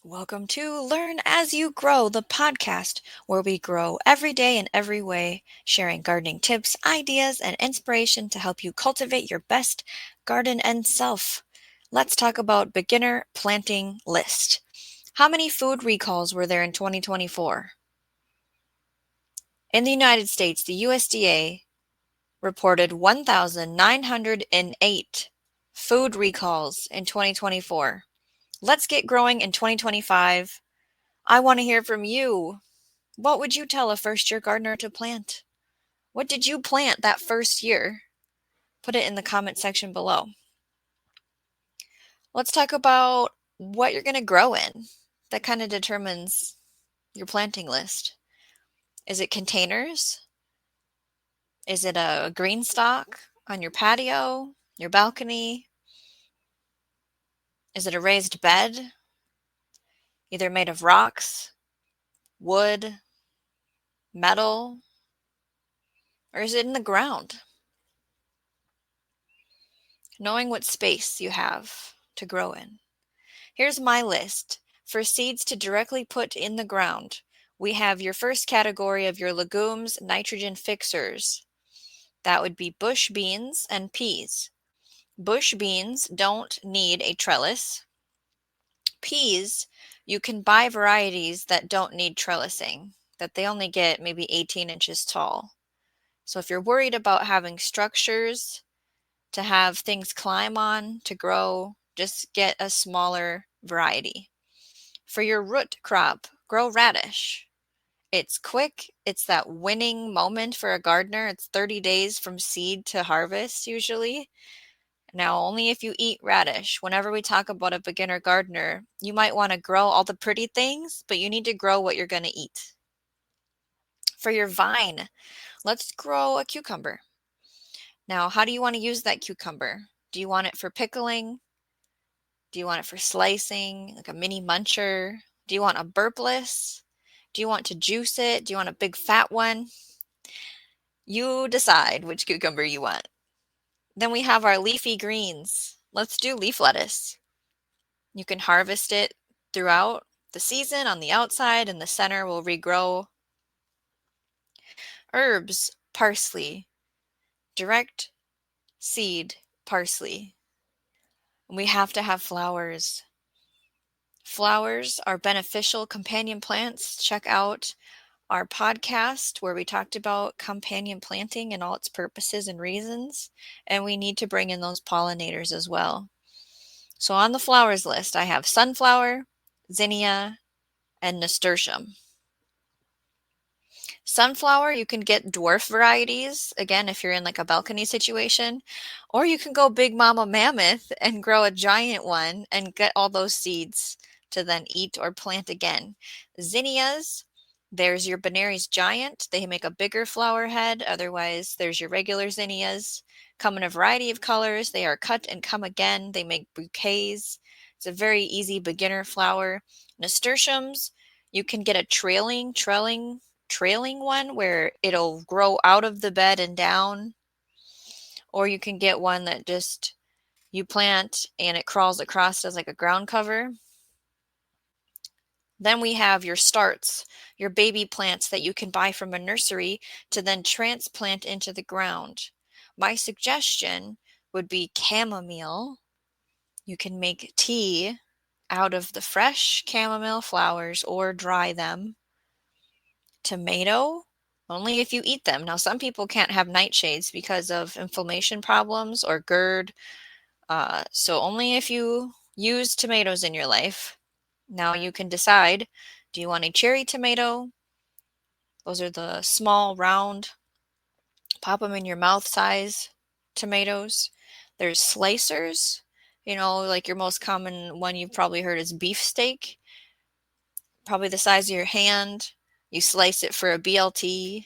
Welcome to Learn As You Grow, the podcast where we grow every day in every way, sharing gardening tips, ideas, and inspiration to help you cultivate your best garden and self. Let's talk about beginner planting list. How many food recalls were there in 2024? In the United States, the USDA reported 1,908 food recalls in 2024. Let's get growing in 2025. I want to hear from you. What would you tell a first year gardener to plant? What did you plant that first year? Put it in the comment section below. Let's talk about what you're going to grow in. That kind of determines your planting list. Is it containers? Is it a green stock on your patio, your balcony? Is it a raised bed, either made of rocks, wood, metal, or is it in the ground? Knowing what space you have to grow in. Here's my list for seeds to directly put in the ground. We have your first category of your legumes, nitrogen fixers. That would be bush beans and peas. Bush beans don't need a trellis. Peas, you can buy varieties that don't need trellising, that they only get maybe 18 inches tall. So if you're worried about having structures to have things climb on to grow, just get a smaller variety. For your root crop, grow radish. It's quick. It's that winning moment for a gardener. It's 30 days from seed to harvest usually. Now, only if you eat radish. Whenever we talk about a beginner gardener, you might want to grow all the pretty things, but you need to grow what you're going to eat. For your vine, let's grow a cucumber. Now, how do you want to use that cucumber? Do you want it for pickling? Do you want it for slicing, like a mini muncher? Do you want a burpless? Do you want to juice it? Do you want a big fat one? You decide which cucumber you want. Then we have our leafy greens. Let's do leaf lettuce. You can harvest it throughout the season on the outside, and the center will regrow. Herbs, parsley, direct seed parsley. We have to have flowers. Flowers are beneficial companion plants. Check out our podcast where we talked about companion planting and all its purposes and reasons, and we need to bring in those pollinators as well. So on the flowers list, I have sunflower, zinnia, and nasturtium. Sunflower, you can get dwarf varieties, again, if you're in like a balcony situation, or you can go big mama mammoth and grow a giant one and get all those seeds to then eat or plant again. Zinnias, there's your Benary's giant. They make a bigger flower head. Otherwise, there's your regular zinnias. Come in a variety of colors. They are cut and come again. They make bouquets. It's a very easy beginner flower. Nasturtiums, you can get a trailing one where it'll grow out of the bed and down, or you can get one that just you plant and it crawls across as like a ground cover. Then we have your starts, your baby plants that you can buy from a nursery to then transplant into the ground. My suggestion would be chamomile. You can make tea out of the fresh chamomile flowers or dry them. Tomato, only if you eat them. Now, some people can't have nightshades because of inflammation problems or GERD. So only if you use tomatoes in your life. Now you can decide, do you want a cherry tomato? Those are the small, round, pop them in your mouth size tomatoes. There's slicers, like your most common one you've probably heard is beefsteak. Probably the size of your hand. You slice it for a BLT.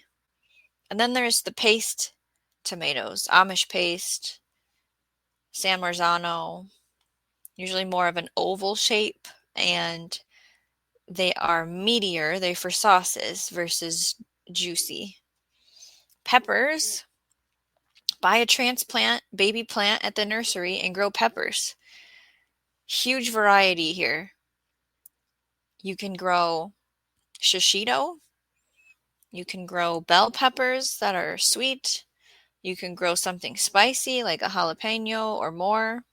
And then there's the paste tomatoes, Amish paste, San Marzano, usually more of an oval shape, and they are meatier. They're for sauces versus juicy. Peppers, buy a transplant baby plant at the nursery and grow peppers. Huge variety here. You can grow shishito. You can grow bell peppers that are sweet. You can grow something spicy like a jalapeno or more.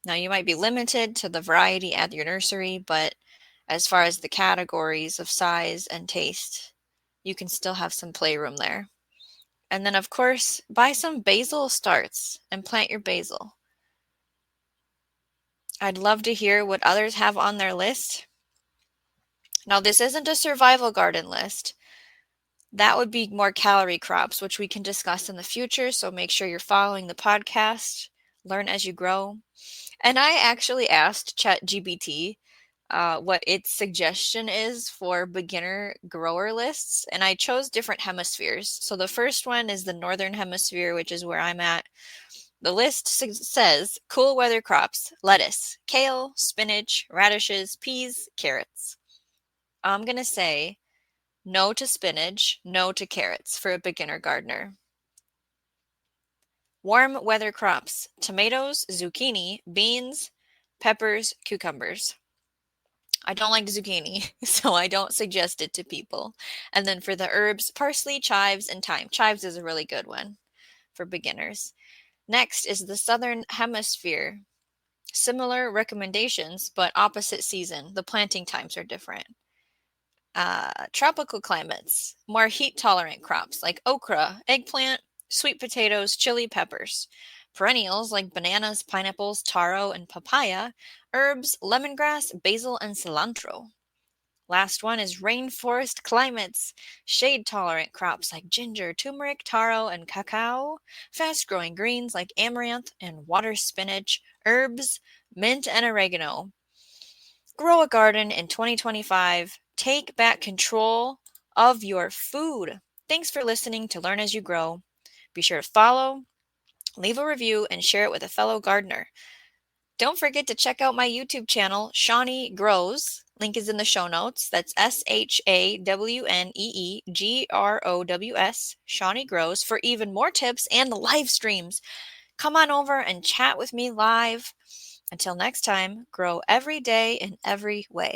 Now, you might be limited to the variety at your nursery, but as far as the categories of size and taste, you can still have some playroom there. And then, of course, buy some basil starts and plant your basil. I'd love to hear what others have on their list. Now, this isn't a survival garden list. That would be more calorie crops, which we can discuss in the future. So make sure you're following the podcast. Learn as you grow. And I actually asked ChatGPT what its suggestion is for beginner grower lists, and I chose different hemispheres. So the first one is the northern hemisphere, which is where I'm at. The list says cool weather crops: lettuce, kale, spinach, radishes, peas, carrots. I'm going to say no to spinach, no to carrots for a beginner gardener. Warm weather crops: tomatoes, zucchini, beans, peppers, cucumbers. I don't like zucchini, so I don't suggest it to people. And then for the herbs, parsley, chives, and thyme. Chives is a really good one for beginners. Next is the southern hemisphere. Similar recommendations, but opposite season. The planting times are different. Tropical climates, more heat-tolerant crops like okra, eggplant, sweet potatoes, chili peppers. Perennials like bananas, pineapples, taro, and papaya. Herbs, lemongrass, basil, and cilantro. Last one is rainforest climates, shade-tolerant crops like ginger, turmeric, taro, and cacao. Fast-growing greens like amaranth and water spinach. Herbs, mint, and oregano. Grow a garden in 2025. Take back control of your food. Thanks for listening to Learn as You Grow. Be sure to follow, leave a review, and share it with a fellow gardener. Don't forget to check out my YouTube channel, Shawnee Grows. Link is in the show notes. That's SHAWNEEGROWS, Shawnee Grows, for even more tips and live streams. Come on over and chat with me live. Until next time, grow every day in every way.